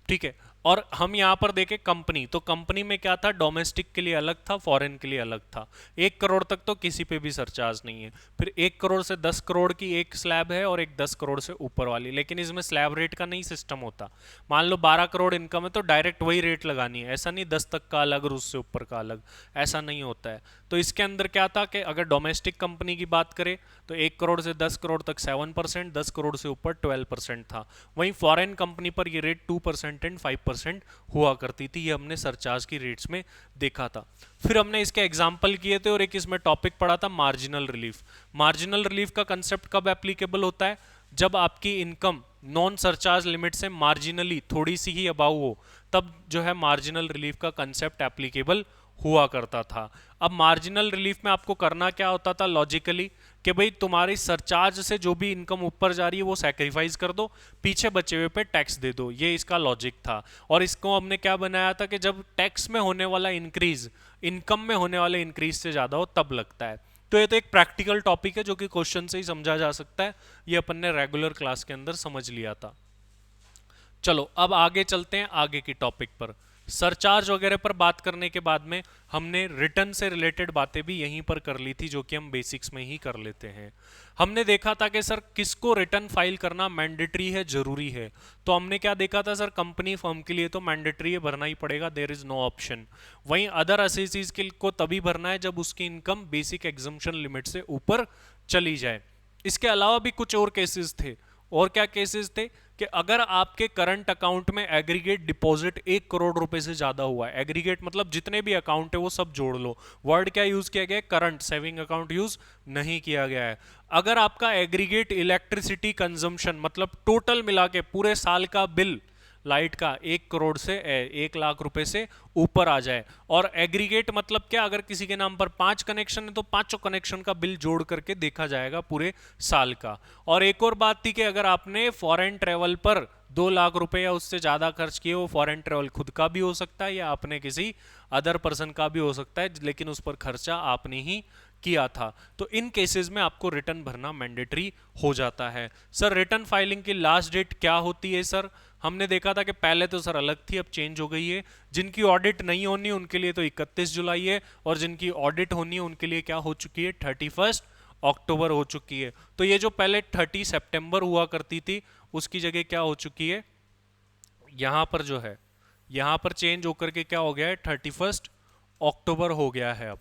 ठीक है। और हम यहां पर देखें कंपनी, तो कंपनी में क्या था, डोमेस्टिक के लिए अलग था, फॉरेन के लिए अलग था। 1 करोड़ तक तो किसी पे भी सरचार्ज नहीं है। फिर 1 करोड़ से 10 करोड़ की एक स्लैब है और एक 10 करोड़ से ऊपर वाली, लेकिन इसमें स्लैब रेट का नहीं सिस्टम होता। मान लो 12 करोड़ इनकम है तो डायरेक्ट वही रेट लगानी है, ऐसा नहीं 10 तक का अलग और उससे ऊपर का अलग, ऐसा नहीं होता है। तो इसके अंदर क्या था कि अगर डोमेस्टिक कंपनी की बात करें तो 1 करोड़ से 10 करोड़ तक 7%, 10 करोड़ से ऊपर 12% था। वहीं फॉरेन कंपनी पर ये रेट 2% एंड 5% हुआ करती थी। ये हमने सरचार्ज की रेट्स में देखा था। फिर हमने इसके एग्जाम्पल किए थे और एक इसमें टॉपिक पढ़ा था मार्जिनल रिलीफ। मार्जिनल रिलीफ का कंसेप्ट कब एप्लीकेबल होता है, जब आपकी इनकम नॉन सरचार्ज लिमिट से मार्जिनली थोड़ी सी ही अबाउ हो, तब जो है मार्जिनल रिलीफ का कंसेप्ट एप्लीकेबल हुआ करता था। अब मार्जिनल रिलीफ में आपको करना क्या होता था लॉजिकली, कि भाई तुम्हारी सरचार्ज से जो भी इनकम ऊपर जा रही है वो सैक्रिफाइस कर दो, पीछे बचे हुए पे टैक्स दे दो। ये इसका लॉजिक था। और इसको हमने क्या बनाया था कि जब टैक्स में होने वाला इंक्रीज इनकम में होने वाले इंक्रीज से ज्यादा हो तब लगता है। तो ये तो एक प्रैक्टिकल टॉपिक है जो कि क्वेश्चन से ही समझा जा सकता है। ये अपन ने रेगुलर क्लास के अंदर समझ लिया था। चलो अब आगे चलते हैं आगे की टॉपिक पर। सरचार्ज वगैरह पर बात करने के बाद में हमने रिटर्न से रिलेटेड बातें भी यहीं पर कर ली थी, जो कि हम बेसिक्स में ही कर लेते हैं। हमने देखा था कि सर किसको रिटर्न फाइल करना मैंडेटरी है, जरूरी है। तो हमने क्या देखा था सर, कंपनी फर्म के लिए तो मैंडेटरी है, भरना ही पड़ेगा, देयर इज नो ऑप्शन। वहीं अदर असेसीज के को तभी भरना है जब उसकी इनकम बेसिक एग्जम्पशन लिमिट से ऊपर चली जाए। इसके अलावा भी कुछ और केसेस थे। और क्या केसेस थे कि अगर आपके करंट अकाउंट में एग्रीगेट डिपॉजिट 1 करोड़ रुपए से ज्यादा हुआ है, एग्रीगेट मतलब जितने भी अकाउंट है वो सब जोड़ लो, वर्ड क्या यूज किया गया है, करंट, सेविंग अकाउंट यूज नहीं किया गया है। अगर आपका एग्रीगेट इलेक्ट्रिसिटी कंजम्पशन मतलब टोटल मिला के पूरे साल का बिल लाइट का 1 करोड़ से 1 लाख रुपए से ऊपर आ जाए, और एग्रीगेट मतलब क्या, अगर किसी के नाम पर 5 कनेक्शन है तो 5 कनेक्शन का बिल जोड़ करके देखा जाएगा पूरे साल का। और एक और बात थी कि अगर आपने फॉरेन ट्रेवल पर 2 लाख रुपए या उससे ज्यादा खर्च किए, वो फॉरेन ट्रेवल खुद का भी हो सकता है या आपने किसी अदर पर्सन का भी हो सकता है, लेकिन उस पर खर्चा आपने ही किया था। तो इन केसेस में आपको रिटर्न भरना मैंडेटरी हो जाता है। सर रिटर्न फाइलिंग की लास्ट डेट क्या होती है सर, हमने देखा था कि पहले तो सर अलग थी, अब चेंज हो गई है। जिनकी ऑडिट नहीं होनी उनके लिए तो 31 जुलाई है, और जिनकी ऑडिट होनी है उनके लिए क्या हो चुकी है, 31 अक्टूबर हो चुकी है। तो ये जो पहले 30 सितंबर हुआ करती थी उसकी जगह क्या हो चुकी है, यहां पर जो है यहां पर चेंज होकर के क्या हो गया है, 31 अक्टूबर हो गया है अब।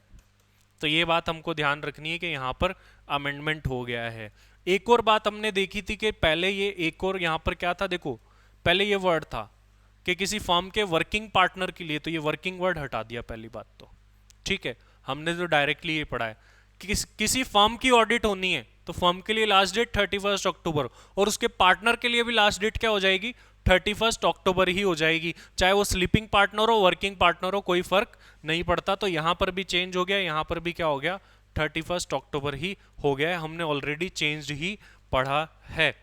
तो ये बात हमको ध्यान रखनी है कि यहाँ पर अमेंडमेंट हो गया है। एक और बात हमने देखी थी कि पहले ये एक और यहाँ पर क्या था, देखो पहले ये वर्ड था कि किसी फर्म के वर्किंग पार्टनर के लिए, तो ये वर्किंग वर्ड हटा दिया पहली बात तो, ठीक है। हमने तो डायरेक्टली ये पढ़ा है कि किसी फर्म की ऑडिट होनी है तो फर्म के लिए लास्ट डेट 31 अक्टूबर, और उसके पार्टनर के लिए भी लास्ट डेट क्या हो जाएगी, 31 अक्टूबर ही हो जाएगी, चाहे वो स्लीपिंग पार्टनर हो वर्किंग पार्टनर हो, कोई फर्क नहीं पड़ता। तो यहाँ पर भी चेंज हो गया, यहाँ पर भी क्या हो गया, 31 अक्टूबर ही हो गया है, हमने ऑलरेडी चेंज ही पढ़ा है,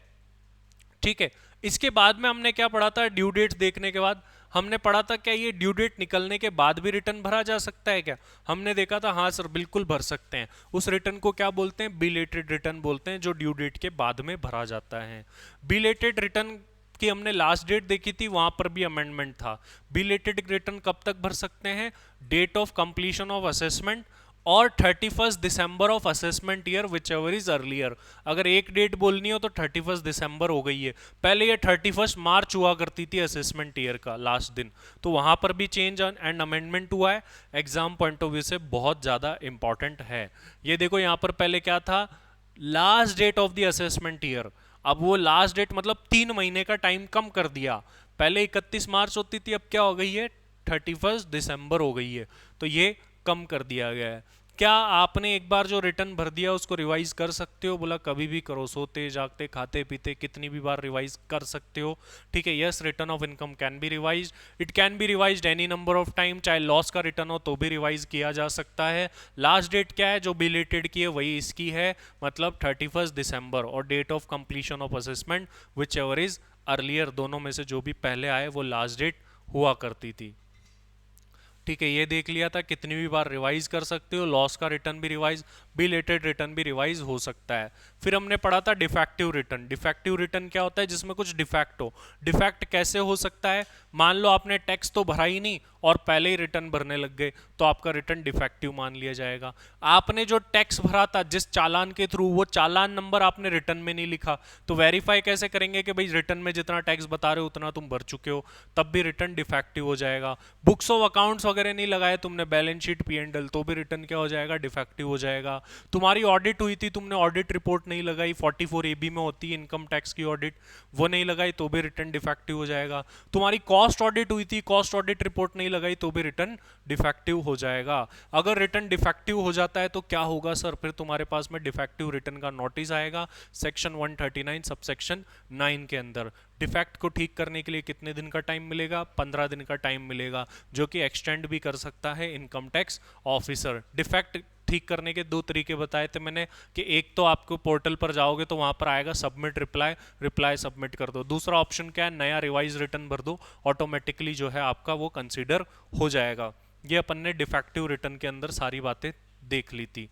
ठीक है। इसके बाद में हमने क्या पढ़ा था, ड्यू डेट देखने के बाद हमने पढ़ा था क्या ये ड्यू डेट निकलने के बाद भी रिटर्न भरा जा सकता है क्या, हमने देखा था हाँ सर बिल्कुल भर सकते हैं। उस रिटर्न को क्या बोलते हैं, बिलेटेड रिटर्न बोलते हैं, जो ड्यू डेट के बाद में भरा जाता है। बिलेटेड रिटर्न की हमने लास्ट डेट देखी थी, वहां पर भी अमेंडमेंट था। बिलेटेड रिटर्न कब तक भर सकते हैं, date of completion of assessment और 31 December of assessment year whichever is earlier. अगर एक डेट बोलनी हो तो 31 दिसंबर हो गई है, पहले ये 31 मार्च हुआ करती थी असेसमेंट ईयर का लास्ट दिन, तो वहां पर भी चेंज एंड अमेंडमेंट हुआ है। एग्जाम पॉइंट ऑफ व्यू से बहुत ज्यादा इंपॉर्टेंट है। ये देखो यहाँ पर पहले क्या था, last date of the assessment year, अब वो लास्ट डेट मतलब 3 महीने का टाइम कम कर दिया, पहले 31 मार्च होती थी, अब क्या हो गई है 31 दिसंबर हो गई है, तो ये कम कर दिया गया है। क्या आपने एक बार जो रिटर्न भर दिया उसको रिवाइज कर सकते हो, बोला कभी भी करो, सोते जागते खाते पीते कितनी भी बार रिवाइज कर सकते हो, ठीक है। Yes, return of income can be revise, it can be revise any number of time, चाहे लॉस का रिटर्न हो तो भी रिवाइज किया जा सकता है। लास्ट डेट क्या है जो बिलेटेड की है वही इसकी है, मतलब 31 दिसंबर, और date of completion of assessment whichever is earlier, दोनों में से जो भी पहले आए वो लास्ट डेट हुआ करती थी, ठीक है। ये देख लिया था कितनी भी बार रिवाइज कर सकते हो, लॉस का रिटर्न भी रिवाइज, बिलेटेड रिटर्न भी रिवाइज हो सकता है। फिर हमने पढ़ा था डिफेक्टिव रिटर्न। डिफेक्टिव रिटर्न क्या होता है, जिसमें कुछ डिफेक्ट हो। डिफेक्ट कैसे हो सकता है, मान लो आपने टैक्स तो भरा ही नहीं और पहले ही रिटर्न भरने लग गए, तो आपका रिटर्न डिफेक्टिव मान लिया जाएगा। आपने जो टैक्स भरा था जिस चालान के थ्रू, वो चालान नंबर आपने रिटर्न में नहीं लिखा, तो वेरीफाई कैसे करेंगे कि भाई रिटर्न में जितना टैक्स बता रहे हो उतना तुम भर चुके हो, तब भी रिटर्न डिफेक्टिव हो जाएगा। बुक्स ऑफ अकाउंट्स वगैरह नहीं लगाए तुमने, बैलेंस शीट P&L, तो भी रिटर्न क्या हो जाएगा, डिफेक्टिव हो जाएगा। तुम्हारी ऑडिट हुई थी, तुमने ऑडिट रिपोर्ट नहीं लगाई, 44 AB में होती है इनकम टैक्स की ऑडिट, वो नहीं लगाई तो भी रिटर्न डिफेक्टिव हो जाएगा। तुम्हारी कॉस्ट ऑडिट हुई थी, कॉस्ट ऑडिट रिपोर्ट नहीं लगाई तो भी रिटर्न डिफेक्टिव हो जाएगा। अगर रिटर्न डिफेक्टिव हो जाता है तो क्या होगा सर, फिर तुम्हारे पास में डिफेक्टिव रिटर्न का नोटिस आएगा सेक्शन 139 सबसेक्शन 9 के अंदर। डिफेक्ट को ठीक करने के लिए कितने दिन का टाइम मिलेगा, 15 दिन का टाइम मिलेगा, जो कि एक्सटेंड भी कर सकता है इनकम टैक्स ऑफिसर। डिफेक्ट ठीक करने के 2 तरीके बताए थे मैंने, कि एक तो आपको पोर्टल पर जाओगे तो वहां पर आएगा सबमिट रिप्लाई, रिप्लाई सबमिट कर दो। दूसरा ऑप्शन क्या है, नया रिवाइज रिटर्न भर दो, ऑटोमेटिकली जो है आपका वो कंसीडर हो जाएगा। ये अपन ने डिफेक्टिव रिटर्न के अंदर सारी बातें देख ली थी।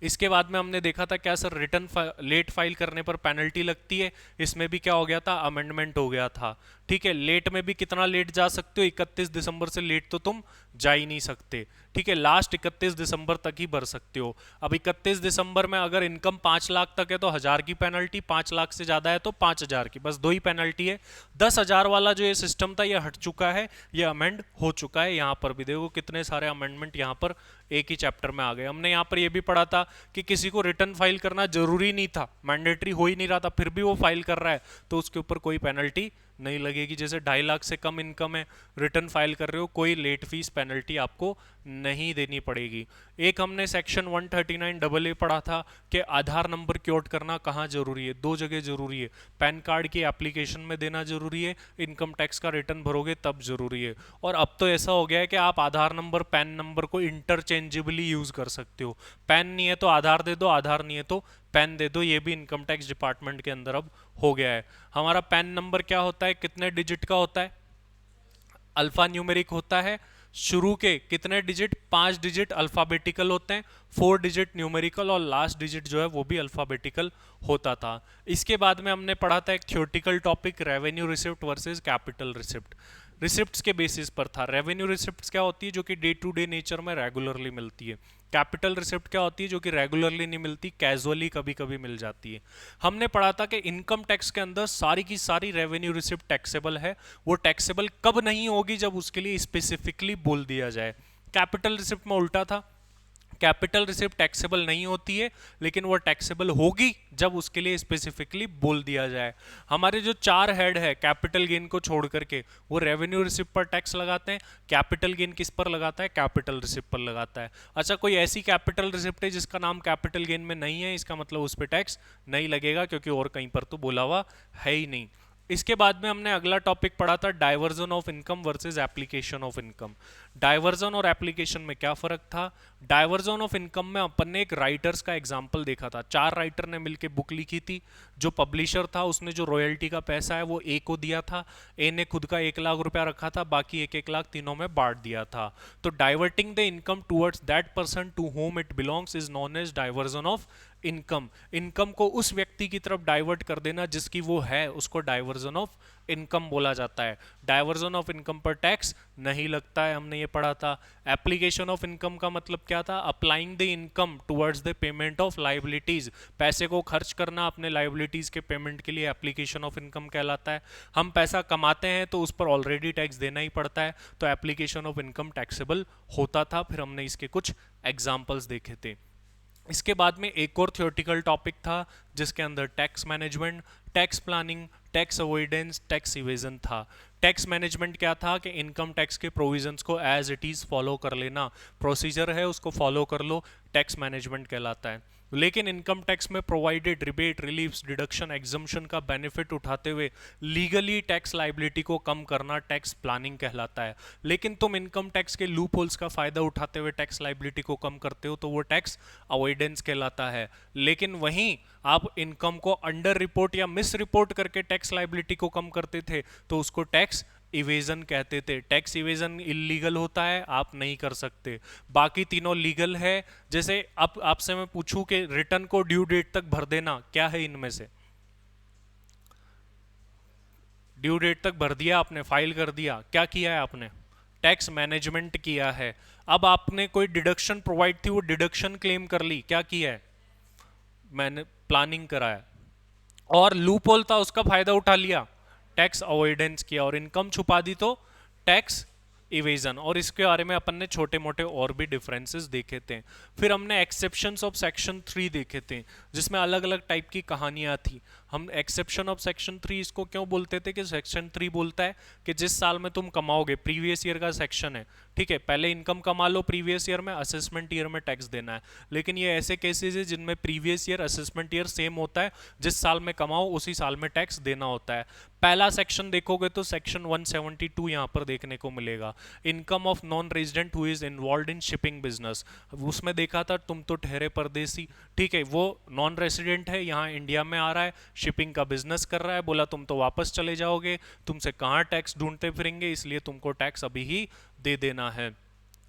इसके बाद में हमने देखा था क्या सर, रिटर्न लेट फाइल करने पर पेनल्टी लगती है, इसमें भी क्या हो गया था, अमेंडमेंट हो गया था, ठीक है। लेट में भी कितना लेट जा सकते हो, 31 दिसंबर से लेट तो तुम जा ही नहीं सकते, ठीक है। लास्ट 31 दिसंबर तक ही भर सकते हो। अब 31 दिसंबर में अगर इनकम 5 लाख तक है तो 1000 की पेनल्टी, 5 लाख से ज्यादा है तो 5000 की, बस 2 ही पेनल्टी है। 10,000 वाला जो ये सिस्टम था ये हट चुका है, ये अमेंड हो चुका है। यहाँ पर भी देखो कितने सारे अमेंडमेंट यहाँ पर एक ही चैप्टर में आ गए। हमने यहाँ पर ये भी पढ़ा था कि किसी को रिटर्न फाइल करना जरूरी नहीं था, मैंडेटरी हो ही नहीं रहा था, फिर भी वो फाइल कर रहा है तो उसके ऊपर कोई पेनल्टी नहीं लगेगी। जैसे 2.5 लाख से कम इनकम है, रिटर्न फाइल कर रहे हो, कोई लेट फीस पेनल्टी आपको नहीं देनी पड़ेगी। एक हमने सेक्शन 139AA पढ़ा था कि आधार नंबर क्योट करना कहाँ जरूरी है, 2 जगह जरूरी है। पैन कार्ड की एप्लीकेशन में देना जरूरी है, इनकम टैक्स का रिटर्न भरोगे तब जरूरी है। और अब तो ऐसा हो गया है कि आप आधार नंबर पैन नंबर को इंटरचेंजेबली यूज कर सकते हो। पैन नहीं है तो आधार दे दो, आधार नहीं है तो पैन दे दो, ये भी इनकम टैक्स डिपार्टमेंट के अंदर अब हो गया है। हमारा पैन नंबर क्या होता है, कितने डिजिट का होता है, अल्फा न्यूमेरिक होता है। शुरू के कितने डिजिट, 5 डिजिट अल्फाबेटिकल होते हैं, 4 डिजिट न्यूमेरिकल, और लास्ट डिजिट जो है वो भी अल्फाबेटिकल होता था। इसके बाद में हमने पढ़ा था एक theoretical topic, revenue receipt versus capital receipt. Receipts के बेसिस पर था। रेवेन्यू रिसिप्ट्स क्या होती है, जो कि डे टू डे नेचर में रेगुलरली मिलती है। कैपिटल रिसिप्ट क्या होती है, जो कि रेगुलरली नहीं मिलती, कैजुअली कभी कभी मिल जाती है। हमने पढ़ा था कि इनकम टैक्स के अंदर सारी की सारी रेवेन्यू रिसिप्ट टैक्सेबल है। वो टैक्सेबल कब नहीं होगी, जब उसके लिए स्पेसिफिकली बोल दिया जाए। कैपिटल रिसिप्ट में उल्टा था, कैपिटल रिसिप्ट टैक्सेबल नहीं होती है, लेकिन वो टैक्सेबल होगी जब उसके लिए स्पेसिफिकली बोल दिया जाए। हमारे जो चार हेड है कैपिटल गेन को छोड़ करके, वो रेवेन्यू रिसिप्ट पर टैक्स लगाते हैं। कैपिटल गेन किस पर लगाता है? कैपिटल रिसिप्ट पर लगाता है। अच्छा, कोई ऐसी कैपिटल रिसिप्ट है जिसका नाम कैपिटल गेन में नहीं है, इसका मतलब उस पर टैक्स नहीं लगेगा, क्योंकि और कहीं पर तो बोला हुआ है ही नहीं। इसके बाद में हमने अगला टॉपिक पढ़ा था diversion of income versus application of income. Diversion और एप्लीकेशन में क्या फर्क था? डाइवर्जन ऑफ इनकम में अपन ने एक राइटर्स का एग्जांपल देखा था। चार राइटर ने मिलकर बुक लिखी थी। जो पब्लिशर था उसने जो रॉयल्टी का पैसा है वो ए को दिया था। ए ने खुद का 1 लाख रुपया रखा था, बाकी 1-1 लाख तीनों में बांट दिया था। तो diverting the income towards that person to whom it belongs is known as diversion of income. Income को उस व्यक्ति की तरफ डाइवर्ट कर देना जिसकी वो है, उसको डाइवर्जन ऑफ इनकम बोला जाता है। डाइवर्जन ऑफ इनकम पर टैक्स नहीं लगता है, हमने ये पढ़ा था। एप्लीकेशन ऑफ इनकम का मतलब क्या था? Applying the income towards the payment of liabilities. पैसे को खर्च करना अपने लाइबिलिटीज के पेमेंट के लिए एप्लीकेशन ऑफ इनकम कहलाता है। हम पैसा कमाते हैं तो उस पर ऑलरेडी टैक्स देना ही पड़ता है, तो एप्लीकेशन ऑफ इनकम टैक्सेबल होता था। फिर हमने इसके कुछ एग्जाम्पल्स देखे थे। इसके बाद में एक और थ्योरेटिकल टॉपिक था जिसके अंदर tax management, tax planning, tax avoidance, tax evasion था। टैक्स मैनेजमेंट क्या था? कि इनकम टैक्स के प्रोविजंस को एज इट इज फॉलो कर लेना, प्रोसीजर है उसको फॉलो कर लो, टैक्स मैनेजमेंट कहलाता है। लेकिन इनकम टैक्स में provided rebate, reliefs, deduction, exemption का बेनिफिट उठाते हुए लीगली टैक्स लाइबिलिटी को कम करना टैक्स प्लानिंग कहलाता है। लेकिन तुम इनकम टैक्स के लूप होल्स का फायदा उठाते हुए टैक्स लाइबिलिटी को कम करते हो तो वो टैक्स अवॉइडेंस कहलाता है। लेकिन वहीं आप इनकम को अंडर रिपोर्ट या मिस रिपोर्ट करके टैक्स लाइबिलिटी को कम करते थे तो उसको टैक्स इवेजन कहते थे। टैक्स इवेजन इलीगल होता है, आप नहीं कर सकते। बाकी तीनों लीगल है। जैसे अब आपसे मैं पूछूं कि रिटर्न को ड्यू डेट तक भर देना, क्या है इनमें से? ड्यू डेट तक भर दिया आपने, फाइल कर दिया, क्या किया है आपने? टैक्स मैनेजमेंट किया है। अब आपने कोई डिडक्शन प्रोवाइड थी, वो डिडक्शन क्लेम कर ली, क्या किया है? मैंने प्लानिंग कराया। और लूप होल था उसका फायदा उठा लिया, टैक्स अवॉइडेंस किया। और इनकम छुपा दी तो टैक्स इवेजन। और इसके बारे में अपन ने छोटे मोटे और भी डिफरेंसेस देखे थे। फिर हमने एक्सेप्शंस ऑफ सेक्शन 3 देखे थे, जिसमें अलग अलग टाइप की कहानियां थी। हम एक्सेप्शन ऑफ सेक्शन 3 इसको क्यों बोलते थे? कि सेक्शन 3 बोलता है कि जिस साल में तुम कमाओगे, प्रीवियस ईयर का सेक्शन है, ठीक है, पहले इनकम कमा लो प्रीवियस ईयर में, असेसमेंट ईयर में टैक्स देना है। लेकिन ये ऐसे केसेस है जिनमें previous year assessment year same होता है, जिस साल में कमाओ उसी साल में टैक्स देना होता है। पहला सेक्शन देखोगे तो सेक्शन 172 यहाँ पर देखने को मिलेगा, income of non resident who is involve in shipping business. उसमें देखा था तुम तो ठहरे परदेसी, ठीक है, वो नॉन रेसिडेंट है, यहाँ इंडिया में आ रहा है, शिपिंग का बिजनेस कर रहा है, बोला तुम तो वापस चले जाओगे, तुमसे कहाँ टैक्स ढूंढते फिरेंगे, इसलिए तुमको टैक्स अभी ही दे देना है।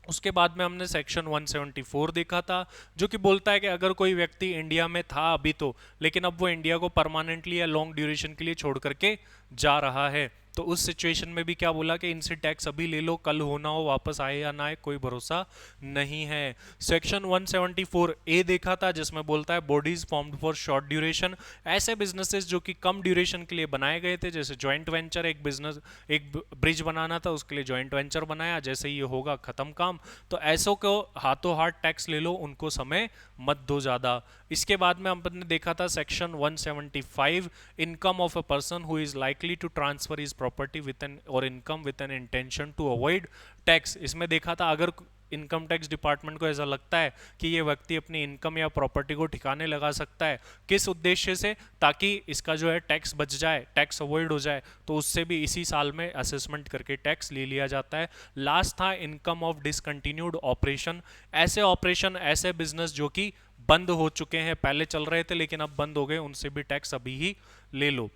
उसके बाद में हमने सेक्शन 174 देखा था, जो कि बोलता है कि अगर कोई व्यक्ति इंडिया में था अभी तो, लेकिन अब वो इंडिया को परमानेंटली या लॉन्ग ड्यूरेशन के लिए छोड़ करके जा रहा है, तो उस सिचुएशन में भी क्या बोला कि इनसे टैक्स अभी ले लो, कल होना हो वापस आए या ना आए कोई भरोसा नहीं है। सेक्शन 174 ए देखा था, जिसमें बोलता है bodies formed for short duration, ऐसे बिजनेसेस जो कि कम ड्यूरेशन के लिए बनाए गए थे, जैसे जॉइंट वेंचर, एक बिजनेस, एक ब्रिज बनाना था उसके लिए जॉइंट वेंचर बनाया, जैसे ये होगा खत्म काम, तो ऐसों को हाथों हाथ टैक्स ले लो, उनको समय मत दो ज्यादा। इसके बाद में हमने देखा था section 175 income of a person who is likely to transfer is property with an और income with an intention to avoid tax. इसमें देखा था अगर इनकम टैक्स डिपार्टमेंट को ऐसा लगता है कि ये व्यक्ति अपनी इनकम या प्रॉपर्टी को ठिकाने लगा सकता है, किस उद्देश्य से? ताकि इसका जो है टैक्स बच जाए, टैक्स अवॉइड हो जाए, तो उससे भी इसी साल में असेसमेंट करके टैक्स ले लिया जाता है। लास्ट था इनकम ऑफ डिसकंटिन्यूड ऑपरेशन, ऐसे ऑपरेशन, ऐसे बिजनेस जो कि बंद हो चुके हैं, पहले चल रहे थे लेकिन अब बंद हो गए, उनसे भी टैक्स अभी ही ले लो।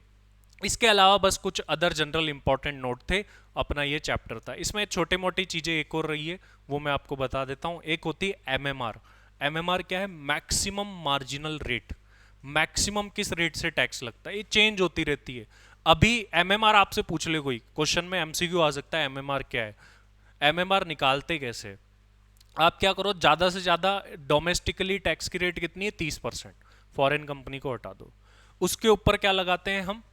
इसके अलावा बस कुछ अदर जनरल इंपॉर्टेंट नोट थे, अपना ये चैप्टर था। इसमें छोटे मोटी चीजें एक और रही है, वो मैं आपको बता देता हूं। एक होती है एमएमआर। एमएमआर क्या है? Maximum marginal rate. मैक्सिमम किस रेट से टैक्स लगता है, ये चेंज होती रहती है। अभी एमएमआर आपसे पूछ ले कोई क्वेश्चन में, एमसीक्यू आ सकता है, एमएमआर क्या है, एमएमआर निकालते कैसे? आप क्या करो, ज्यादा से ज्यादा डोमेस्टिकली टैक्स की रेट कितनी है? 30%। फॉरेन कंपनी को हटा दो, उसके ऊपर क्या लगाते हैं हम?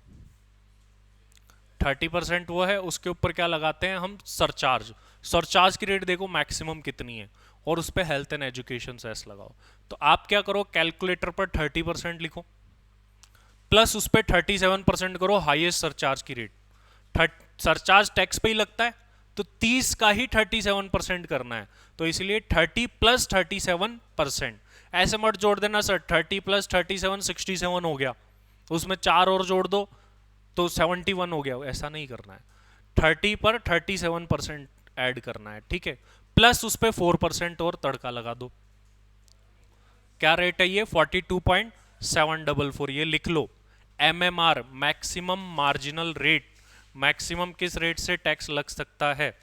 30% वो है, उसके ऊपर क्या लगाते हैं हम? सरचार्ज। सरचार्ज की रेट देखो मैक्सिमम कितनी है, और उस पर हेल्थ एंड एजुकेशन सेस लगाओ। तो आप क्या करो, कैलकुलेटर पर 30% लिखो, प्लस उस पर 37% करो हाईएस्ट सरचार्ज की रेट। सरचार्ज टैक्स पे ही लगता है, तो 30 का ही 37% करना है, तो इसलिए 30 प्लस 37%। ऐसे मत जोड़ देना सर 30 प्लस 37 67 हो गया, उसमें 4 और जोड़ दो तो 71 हो गया, ऐसा नहीं करना है। 30 पर 37% ऐड करना है, ठीक है, प्लस उस पर 4% और तड़का लगा दो। क्या रेट है ये, 42.744, ये लिख लो। MMR maximum marginal rate, maximum किस रेट से टैक्स लग सकता है,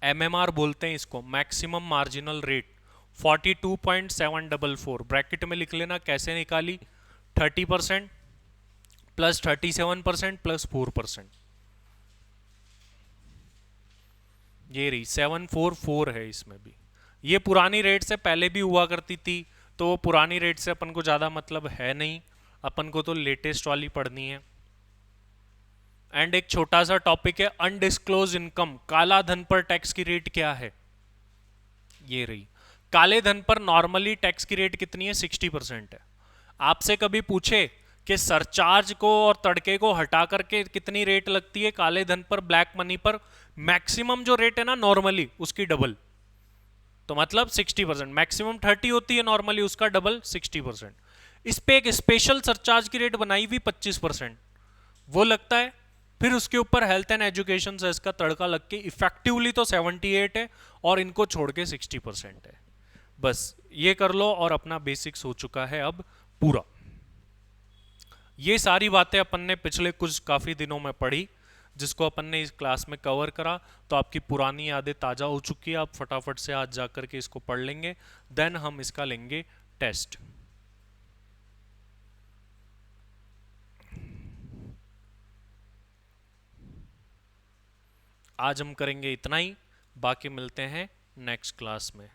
MMR बोलते हैं इसको, मैक्सिमम मार्जिनल रेट। 42.744 ब्रैकेट में लिख लेना, कैसे निकाली, 30% प्लस 37% प्लस 4%, ये रही 744 है इसमें भी। ये पुरानी रेट से पहले भी हुआ करती थी, तो वो पुरानी रेट से अपन को ज़्यादा मतलब है नहीं, अपन को तो लेटेस्ट वाली पढ़नी है। एंड एक छोटा सा टॉपिक है अनडिस्क्लोज इनकम, काला धन पर टैक्स की रेट क्या है, ये रही। काले धन पर नॉर्मली टैक्स की रेट कितनी है, 60% है। आपसे कभी पूछे कि सरचार्ज को और तड़के को हटा करके कितनी रेट लगती है काले धन पर, ब्लैक मनी पर, मैक्सिमम जो रेट है ना नॉर्मली उसकी डबल, तो मतलब 60%, मैक्सिमम 30 होती है नॉर्मली, उसका डबल 60%। इस पे एक स्पेशल सरचार्ज की रेट बनाई हुई 25%, वो लगता है, फिर उसके ऊपर हेल्थ एंड एजुकेशन से इसका तड़का लग के इफेक्टिवली तो 78 है और इनको छोड़ के 60% है। बस ये कर लो और अपना बेसिक्स हो चुका है अब पूरा। ये सारी बातें अपन ने पिछले कुछ काफ़ी दिनों में पढ़ी, जिसको अपन ने इस क्लास में कवर करा, तो आपकी पुरानी यादें ताज़ा हो चुकी है। आप फटाफट से आज जा करके इसको पढ़ लेंगे, देन हम इसका लेंगे टेस्ट। आज हम करेंगे इतना ही, बाकी मिलते हैं नेक्स्ट क्लास में।